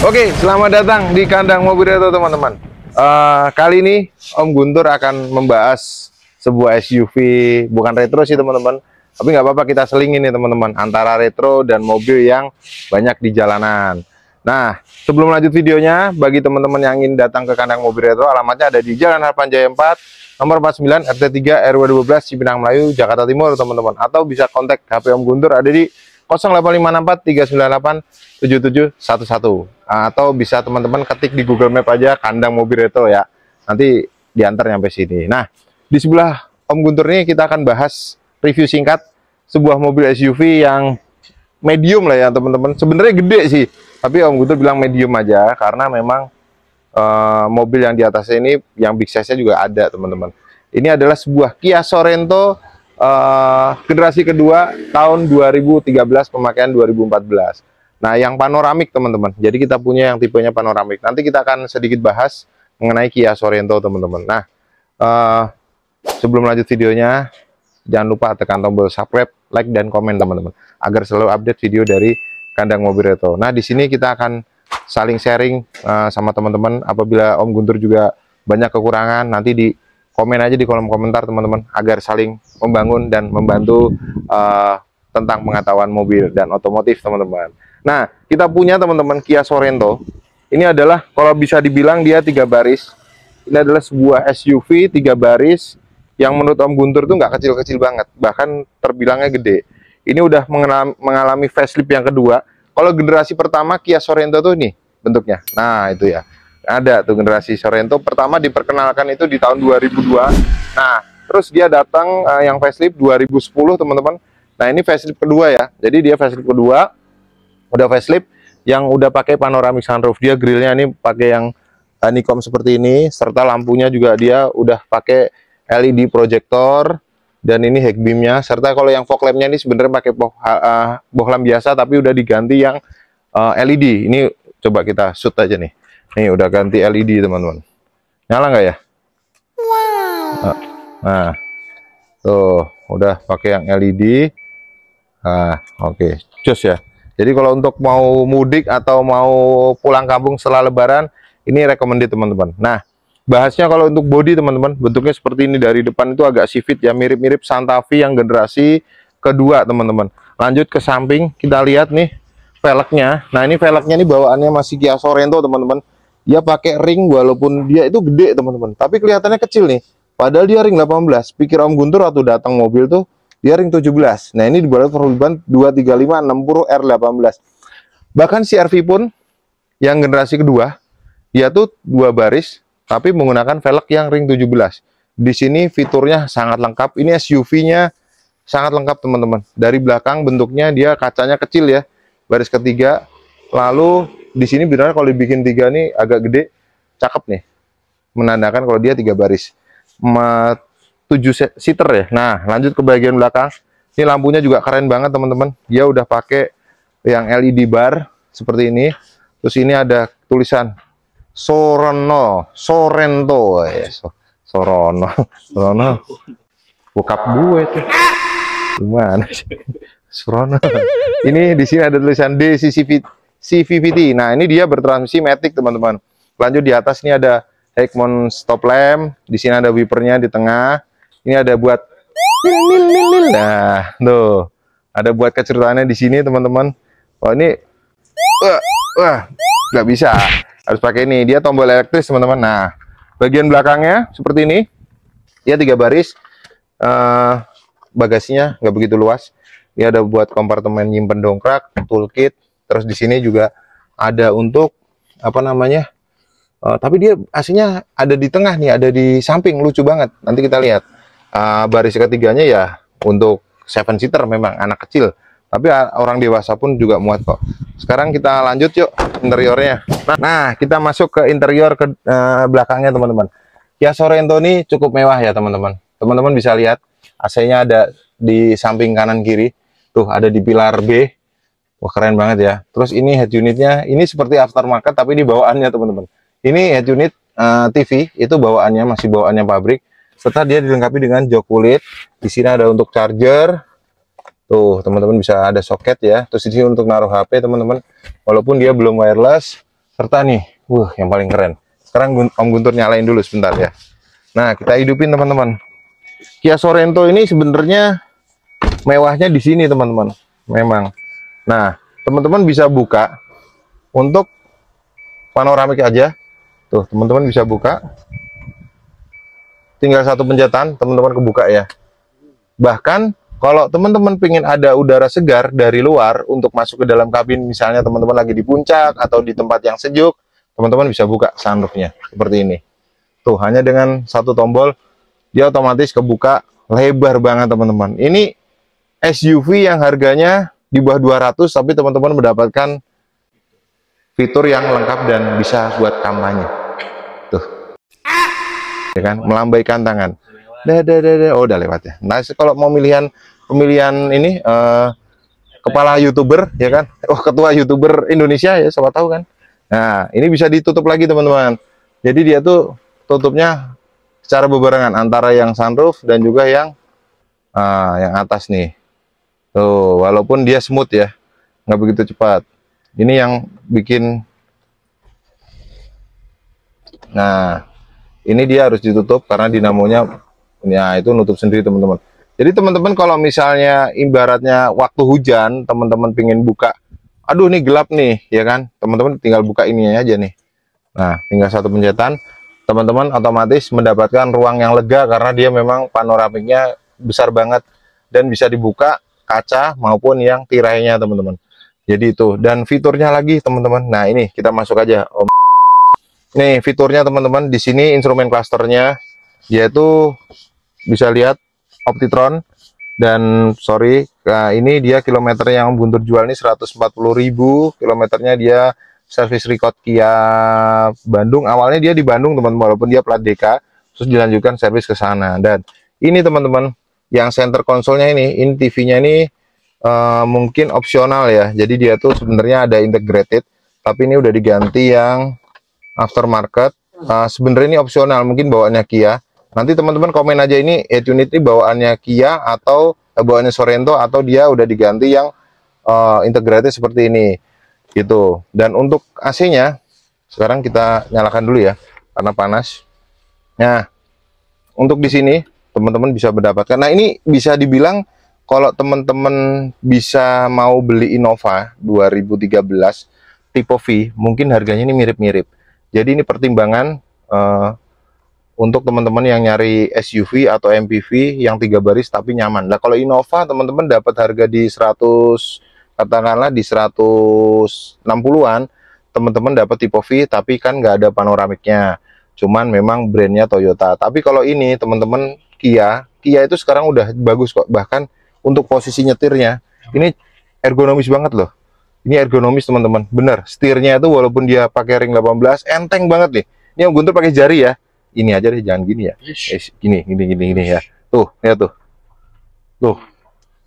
Oke, selamat datang di kandang mobil retro teman-teman. Kali ini Om Guntur akan membahas sebuah SUV, bukan retro sih teman-teman, tapi nggak apa-apa kita selingin nih teman-teman, antara retro dan mobil yang banyak di jalanan. Nah, sebelum lanjut videonya, bagi teman-teman yang ingin datang ke kandang mobil retro, alamatnya ada di Jalan Harapan Jaya 4, nomor 49, RT 3, RW 12, Cipinang Melayu, Jakarta Timur teman-teman. Atau bisa kontak HP Om Guntur ada di 0854 398 7711, atau bisa teman-teman ketik di Google Map aja kandang mobil retro ya, nanti diantar nyampe sini. Nah, di sebelah Om Guntur ini kita akan bahas review singkat sebuah mobil SUV yang medium lah ya teman-teman. Sebenarnya gede sih, tapi Om Guntur bilang medium aja karena memang mobil yang di atasnya ini yang big size nya juga ada teman-teman. Ini adalah sebuah Kia Sorento generasi kedua tahun 2013, pemakaian 2014. Nah, yang panoramik teman-teman. Jadi kita punya yang tipenya panoramik. Nanti kita akan sedikit bahas mengenai Kia Sorento teman-teman. Nah, sebelum lanjut videonya, jangan lupa tekan tombol subscribe, like dan komen teman-teman, agar selalu update video dari kandang mobil retro. Nah, di sini kita akan saling sharing sama teman-teman. Apabila Om Guntur juga banyak kekurangan, nanti di komen aja di kolom komentar teman-teman, agar saling membangun dan membantu tentang pengetahuan mobil dan otomotif teman-teman. Nah, kita punya teman-teman Kia Sorento. Ini adalah kalau bisa dibilang dia 3 baris. Ini adalah sebuah SUV 3 baris yang menurut Om Guntur tuh nggak kecil-kecil banget, bahkan terbilangnya gede. Ini udah mengalami facelift yang kedua. Kalau generasi pertama Kia Sorento tuh nih bentuknya. Nah, itu ya. Ada tuh generasi Sorento pertama diperkenalkan itu di tahun 2002. Nah, terus dia datang yang facelift 2010 teman-teman. Nah, ini facelift kedua ya. Jadi dia facelift kedua, udah facelift yang udah pakai panoramic sunroof. Dia grillnya ini pakai yang honeycomb seperti ini, serta lampunya juga dia udah pakai LED projector, dan ini head beamnya. Serta kalau yang fog lampnya ini sebenarnya pakai bohlam biasa, tapi udah diganti yang LED. Ini coba kita shoot aja nih. Nih udah ganti LED teman-teman. Nyala nggak ya? Wow. Nah, tuh udah pakai yang LED. Nah, oke, jos ya. Jadi kalau untuk mau mudik atau mau pulang kampung setelah Lebaran, ini recommended teman-teman. Nah, bahasnya kalau untuk bodi teman-teman, bentuknya seperti ini. Dari depan itu agak Civic ya, mirip-mirip Santa Fe yang generasi kedua teman-teman. Lanjut ke samping, kita lihat nih velgnya. Nah, ini velgnya nih bawaannya masih Kia Sorento teman-teman. Dia pakai ring, walaupun dia itu gede teman-teman, tapi kelihatannya kecil nih, padahal dia ring 18. Pikir Om Guntur waktu datang mobil tuh dia ring 17. Nah, ini dibuat perluban 235 60 R18. Bahkan CR-V pun yang generasi kedua dia tuh 2 baris tapi menggunakan velg yang ring 17. Di sini fiturnya sangat lengkap. Ini SUV-nya sangat lengkap teman-teman. Dari belakang bentuknya dia kacanya kecil ya, baris ketiga. Lalu di sini benar kalau dibikin 3 nih agak gede, cakep nih, menandakan kalau dia 3 baris 7 seater ya. Nah, lanjut ke bagian belakang. Ini lampunya juga keren banget teman-teman. Dia udah pakai yang LED bar seperti ini. Terus ini ada tulisan Sorento ya. Sorono bokap gue tuh gimana sih? Sorono. Ini di sini ada tulisan CVVT. Nah, ini dia bertransmisi matic teman-teman. Lanjut di atas ini ada head mount stop lamp. Di sini ada wipernya di tengah. Ini ada buat nah, tuh. Ada buat kecerdasannya di sini teman-teman. Oh, ini nggak bisa. Harus pakai ini. Dia tombol elektris teman-teman. Nah, bagian belakangnya seperti ini. Dia 3 baris. Bagasinya nggak begitu luas. Dia ada buat kompartemen nyimpen dongkrak, toolkit. Terus di sini juga ada untuk apa namanya? Tapi dia aslinya ada di tengah nih, ada di samping, lucu banget. Nanti kita lihat. Baris ketiganya ya untuk 7 seater, memang anak kecil. Tapi orang dewasa pun juga muat kok. Sekarang kita lanjut yuk interiornya. Nah, kita masuk ke interior ke belakangnya teman-teman. Kia Sorento ini cukup mewah ya teman-teman. Teman-teman bisa lihat AC-nya ada di samping kanan kiri. Tuh ada di pilar B. Wah, keren banget ya. Terus ini head unitnya, ini seperti aftermarket tapi di bawaannya teman-teman. Ini head unit TV, itu bawaannya masih bawaannya pabrik. Serta dia dilengkapi dengan jok kulit. Di sini ada untuk charger. Tuh, teman-teman bisa ada soket ya. Terus di sini untuk naruh HP teman-teman. Walaupun dia belum wireless, serta nih, yang paling keren. Sekarang Om Guntur nyalain dulu sebentar ya. Nah, kita hidupin teman-teman. Kia Sorento ini sebenarnya mewahnya di sini teman-teman. Memang. Nah, teman-teman bisa buka untuk panoramik aja. Tuh, teman-teman bisa buka. Tinggal satu pencetan, teman-teman kebuka ya. Bahkan kalau teman-teman pengen ada udara segar dari luar untuk masuk ke dalam kabin, misalnya teman-teman lagi di puncak atau di tempat yang sejuk, teman-teman bisa buka sunroofnya seperti ini. Tuh, hanya dengan satu tombol dia otomatis kebuka, lebar banget teman-teman. Ini SUV yang harganya di bawah 200, tapi teman-teman mendapatkan fitur yang lengkap dan bisa buat kampanye. Tuh, ya kan, melambaikan tangan. Oh, udah lewat ya. Nah, kalau mau pemilihan ini kepala YouTuber ya kan, ketua YouTuber Indonesia ya, siapa tahu kan. Nah, ini bisa ditutup lagi teman-teman. Jadi dia tuh tutupnya secara bebarengan antara yang sunroof dan juga yang atas nih. Tuh, walaupun dia smooth ya, nggak begitu cepat. Ini yang bikin. Nah, ini dia harus ditutup karena dinamonya ya itu nutup sendiri teman-teman. Jadi teman-teman kalau misalnya ibaratnya waktu hujan, teman-teman pingin buka, aduh nih gelap nih ya kan, teman-teman tinggal buka ini aja nih. Nah, tinggal satu pencetan, teman-teman otomatis mendapatkan ruang yang lega karena dia memang panoramiknya besar banget dan bisa dibuka kaca maupun yang tirainya teman-teman. Jadi itu, dan fiturnya lagi teman-teman. Nah, ini kita masuk aja Om. Nih fiturnya teman-teman, di sini instrumen clusternya yaitu bisa lihat Optitron, dan nah, ini dia kilometer yang Guntur jual ini 140.000 kilometernya. Dia service record Kia Bandung, awalnya dia di Bandung teman-teman, walaupun dia plat DK, terus dilanjutkan service ke sana. Dan ini teman-teman, yang center konsolnya ini TV-nya ini mungkin opsional ya, jadi dia tuh sebenarnya ada integrated, tapi ini udah diganti yang aftermarket. Sebenarnya ini opsional, mungkin bawaannya Kia. Nanti teman-teman komen aja ini head unit ini bawaannya Kia atau bawaannya Sorento, atau dia udah diganti yang integrated seperti ini gitu. Dan untuk AC-nya sekarang kita nyalakan dulu ya karena panas. Nah, untuk di sini teman-teman bisa mendapatkan. Nah, ini bisa dibilang kalau teman-teman bisa mau beli Innova 2013 tipe V, mungkin harganya ini mirip-mirip. Jadi ini pertimbangan untuk teman-teman yang nyari SUV atau MPV yang 3 baris tapi nyaman. Nah, kalau Innova teman-teman dapat harga di 100, katakanlah di 160-an, teman-teman dapat tipe V tapi kan nggak ada panoramiknya. Cuman memang brandnya Toyota. Tapi kalau ini teman-teman Kia itu sekarang udah bagus kok. Bahkan untuk posisi nyetirnya ini ergonomis banget loh. Ini ergonomis teman-teman, bener. Setirnya itu walaupun dia pakai ring 18, enteng banget nih. Ini Om Guntur pakai jari ya. Ini aja deh, jangan gini ya. Gini ya. Tuh, lihat tuh.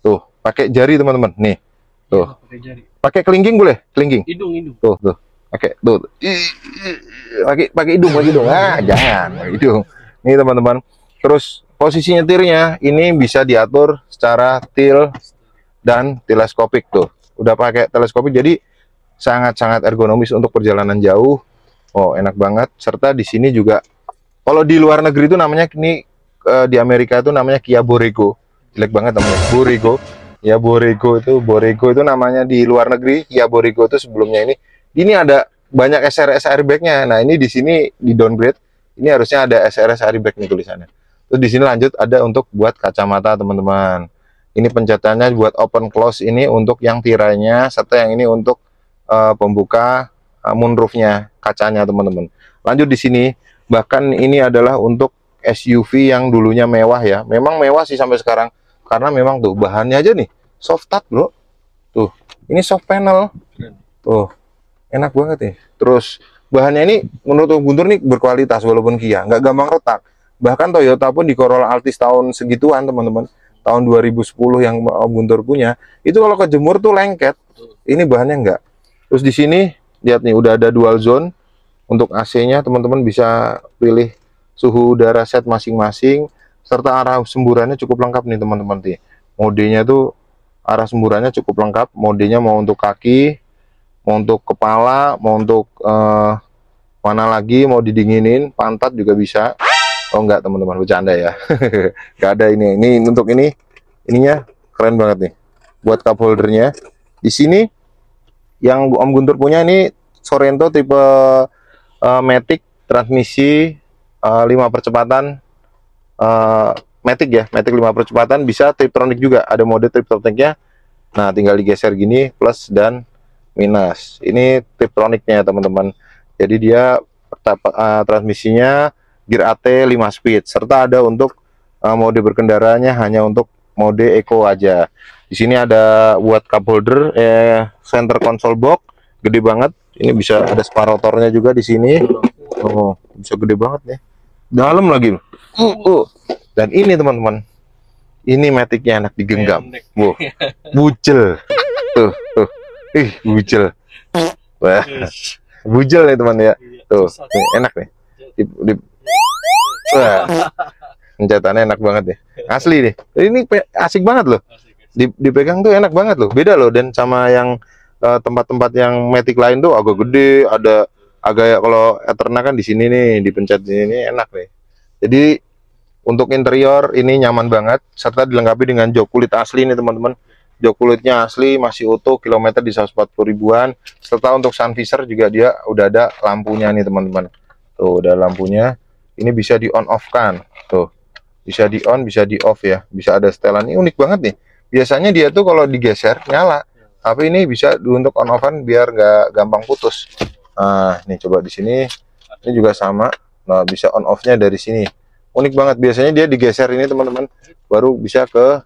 Tuh, pakai jari teman-teman. Nih, tuh. Pakai kelingking boleh? Kelingking. Hidung. Tuh. Pakai tuh. Pakai hidung. Jangan pakai hidung. Nih teman-teman. Terus posisi nyetirnya ini bisa diatur secara tilt dan teleskopik tuh. Udah pakai teleskopik, jadi sangat-sangat ergonomis untuk perjalanan jauh. Oh, enak banget. Serta di sini juga, kalau di luar negeri itu namanya ini di Amerika itu namanya Kia Borrego. Jelek banget namanya Borrego. Ya Borrego itu namanya di luar negeri. Kia Borrego itu sebelumnya ini ada banyak SRS airbagnya. Nah, ini di sini di downgrade. Ini harusnya ada SRS airbag nih tulisannya. Terus di sini lanjut ada untuk buat kacamata teman-teman. Ini pencetannya buat open close, ini untuk yang tirainya, serta yang ini untuk pembuka moonroofnya, kacanya teman-teman. Lanjut di sini, bahkan ini adalah untuk SUV yang dulunya mewah ya. Memang mewah sih sampai sekarang, karena memang tuh bahannya aja nih soft touch bro. Tuh, ini soft panel. Tuh, enak banget nih. Terus bahannya ini menurut Guntur nih berkualitas walaupun Kia, nggak gampang retak. Bahkan Toyota pun di Corolla Altis tahun segituan teman-teman, tahun 2010 yang Om Guntur punya, itu kalau kejemur tuh lengket. Ini bahannya enggak. Terus di sini lihat nih udah ada dual zone untuk AC-nya, teman-teman bisa pilih suhu udara set masing-masing, serta arah semburannya cukup lengkap nih teman-teman nih. Modenya tuh arah semburannya cukup lengkap, modenya mau untuk kaki, mau untuk kepala, mau untuk mana lagi, mau didinginin, pantat juga bisa. Oh enggak teman-teman, bercanda ya. Enggak ada ini. Ini untuk ininya keren banget nih. Buat cup holdernya. Di sini yang Om Guntur punya ini Sorento tipe Matic, transmisi 5 percepatan, Matic ya, Matic 5 percepatan, bisa Tiptronic juga, ada mode Tiptronicnya. Nah tinggal digeser gini, plus dan minus. Ini Tiptronicnya teman-teman. Jadi dia transmisinya gear AT 5 speed, serta ada untuk mode berkendaranya hanya untuk mode Eco aja. Di sini ada buat cup holder, center console box gede banget. Ini bisa ada separatornya juga di sini. Oh, bisa gede banget nih. Dalam lagi. Dan ini teman-teman, ini Maticnya enak digenggam. Wow, bucel. Tuh. Bucel. Wah, bujel nih teman ya. Tuh, nih, enak nih. Wah, pencetannya enak banget nih. Asli nih. Ini asik banget loh. Dipegang tuh enak banget loh. Beda loh dan sama yang tempat-tempat yang Matic lain tuh agak gede, ada agak kalau Eterna kan di sini nih, dipencet di sini enak nih. Jadi untuk interior ini nyaman banget, serta dilengkapi dengan jok kulit asli nih teman-teman. Jok kulitnya asli, masih utuh, kilometer di 140 ribuan. Serta untuk sun visor juga dia udah ada lampunya nih teman-teman. Tuh udah lampunya. Ini bisa di on off kan. Tuh bisa di on, bisa di off ya. Bisa ada setelan. Ini unik banget nih. Biasanya dia tuh kalau digeser nyala, tapi ini bisa untuk on offan biar nggak gampang putus. Nah nih coba di sini. Ini juga sama. Nah bisa on off-nya dari sini. Unik banget. Biasanya dia digeser ini teman-teman, baru bisa ke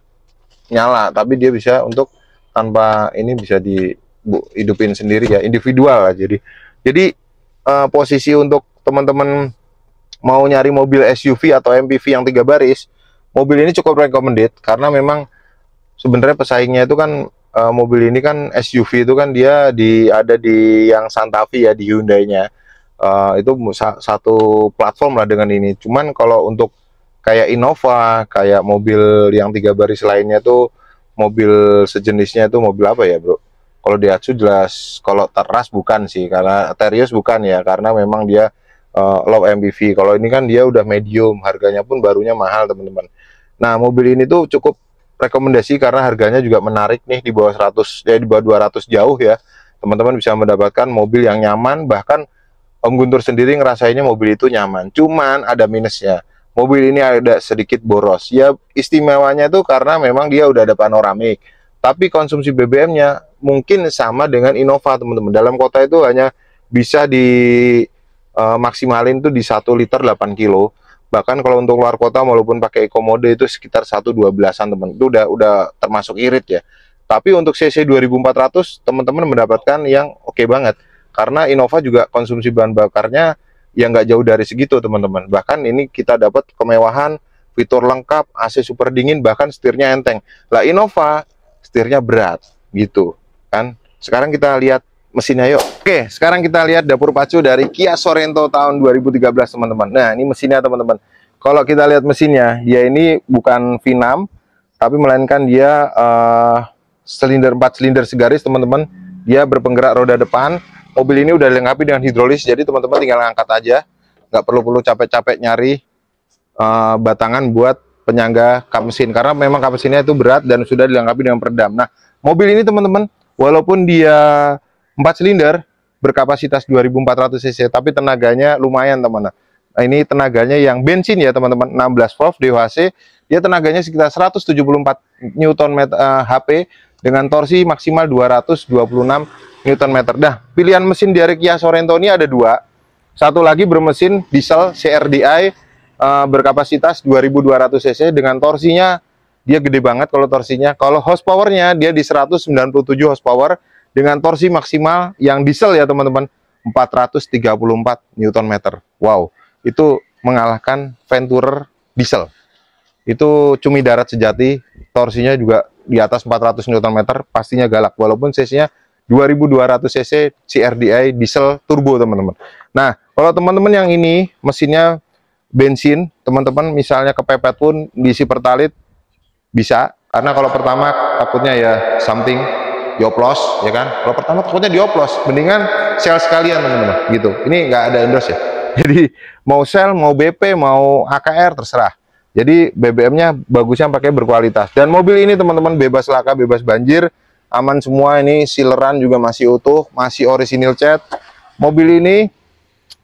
nyala, tapi dia bisa untuk tanpa ini bisa dihidupin sendiri ya, individual lah. Jadi posisi untuk teman-teman mau nyari mobil SUV atau MPV yang 3 baris, mobil ini cukup recommended karena memang sebenarnya pesaingnya itu kan mobil ini kan SUV itu kan dia ada di yang Santa Fe ya, di Hyundai-nya. Itu satu platform lah dengan ini. Cuman kalau untuk kayak Innova, kayak mobil yang 3 baris lainnya tuh mobil sejenisnya itu mobil apa ya bro? Kalau Daihatsu jelas, kalau Teras bukan sih, karena Terios bukan ya, karena memang dia low MPV. Kalau ini kan dia udah medium, harganya pun barunya mahal teman-teman. Nah mobil ini tuh cukup rekomendasi karena harganya juga menarik nih, di bawah 100 ya, di bawah 200 jauh ya. Teman-teman bisa mendapatkan mobil yang nyaman, bahkan Om Guntur sendiri ngerasainnya mobil itu nyaman. Cuman ada minusnya. Mobil ini ada sedikit boros. Ya istimewanya itu karena memang dia udah ada panoramik. Tapi konsumsi BBM-nya mungkin sama dengan Innova teman-teman. Dalam kota itu hanya bisa di maksimalin tuh di 1 liter 8 kilo. Bahkan kalau untuk luar kota walaupun pakai eco mode itu sekitar 1,12-an teman. Itu udah termasuk irit ya. Tapi untuk CC 2400 teman-teman mendapatkan yang oke banget. Karena Innova juga konsumsi bahan bakarnya yang nggak jauh dari segitu teman-teman. Bahkan ini kita dapat kemewahan, fitur lengkap, AC super dingin, bahkan setirnya enteng. Lah Innova setirnya berat gitu kan. Sekarang kita lihat mesinnya yuk. Oke, sekarang kita lihat dapur pacu dari Kia Sorento tahun 2013 teman-teman. Nah ini mesinnya teman-teman. Kalau kita lihat mesinnya, ya ini bukan V6 tapi melainkan dia silinder 4 silinder segaris teman-teman. Dia berpenggerak roda depan. Mobil ini udah dilengkapi dengan hidrolis, jadi teman-teman tinggal angkat aja, nggak perlu capek-capek nyari batangan buat penyangga kap mesin, karena memang kap mesinnya itu berat dan sudah dilengkapi dengan peredam. Nah, mobil ini teman-teman, walaupun dia 4 silinder berkapasitas 2400 cc, tapi tenaganya lumayan teman-teman. Nah, ini tenaganya yang bensin ya teman-teman, 16 volt DOHC, dia tenaganya sekitar 174 Nm HP dengan torsi maksimal 226 Nm. Nah, pilihan mesin dari Kia Sorento ini ada 2. Satu lagi bermesin diesel CRDI berkapasitas 2200 cc dengan torsinya dia gede banget kalau torsinya. Kalau horsepowernya dia di 197 horsepower dengan torsi maksimal yang diesel ya teman-teman 434 Nm. Wow, itu mengalahkan Venturer diesel. Itu cumi darat sejati, torsinya juga di atas 400 Nm, pastinya galak walaupun cc-nya 2200 cc CRDI diesel turbo teman-teman. Nah kalau teman-teman yang ini mesinnya bensin, teman-teman misalnya kepepet pun diisi pertalit bisa, karena kalau pertama takutnya ya something dioplos ya kan. Kalau pertama takutnya dioplos, mendingan sel sekalian teman-teman gitu. Ini nggak ada endorse ya. Jadi mau sel, mau BP, mau AKR terserah. Jadi BBM-nya bagusnya pakai berkualitas. Dan mobil ini teman-teman bebas laka, bebas banjir, aman semua. Ini sileran juga masih utuh, masih orisinil cat. Mobil ini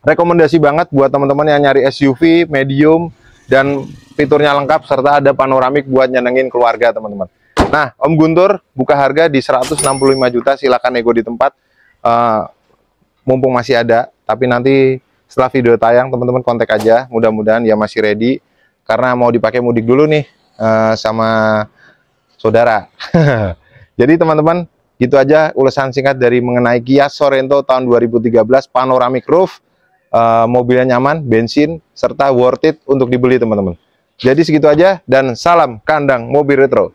rekomendasi banget buat teman-teman yang nyari SUV medium dan fiturnya lengkap serta ada panoramik buat nyenengin keluarga teman-teman. Nah, Om Guntur buka harga di 165 juta, silakan nego di tempat. Mumpung masih ada, tapi nanti setelah video tayang teman-teman kontak aja, mudah-mudahan ya masih ready karena mau dipakai mudik dulu nih sama saudara. Jadi teman-teman, gitu aja ulasan singkat dari mengenai Kia Sorento tahun 2013 panoramic roof. Mobilnya nyaman, bensin, serta worth it untuk dibeli teman-teman. Jadi segitu aja dan salam kandang mobil retro.